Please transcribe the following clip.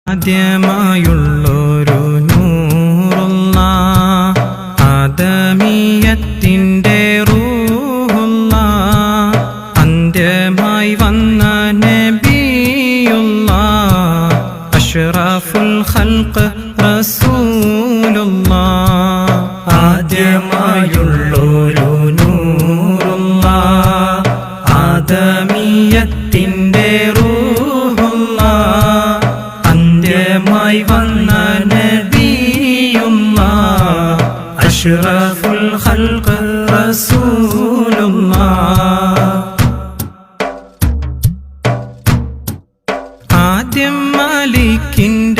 ആദ്യമായുള്ളൊരു നൂറുള്ള ആദമീയത്തിൻ്റെ Ruhollah അന്ത്യമായി വന്ന നബിയുള്ള അഷ്റഫുൽ ഖൽഖ് റസൂലുള്ള. ആദ്യമായുള്ളൊരു നൂറുള്ള ആദമീയത്തിൻ്റെ റൂഹുള്ള അന്ത്യമായി വന്ന നബിയുള്ള അഷ്റഫുൽ ഖൽഖ് റസൂലുള്ള. ആദ്യം മാലിക്കിൻ്റെ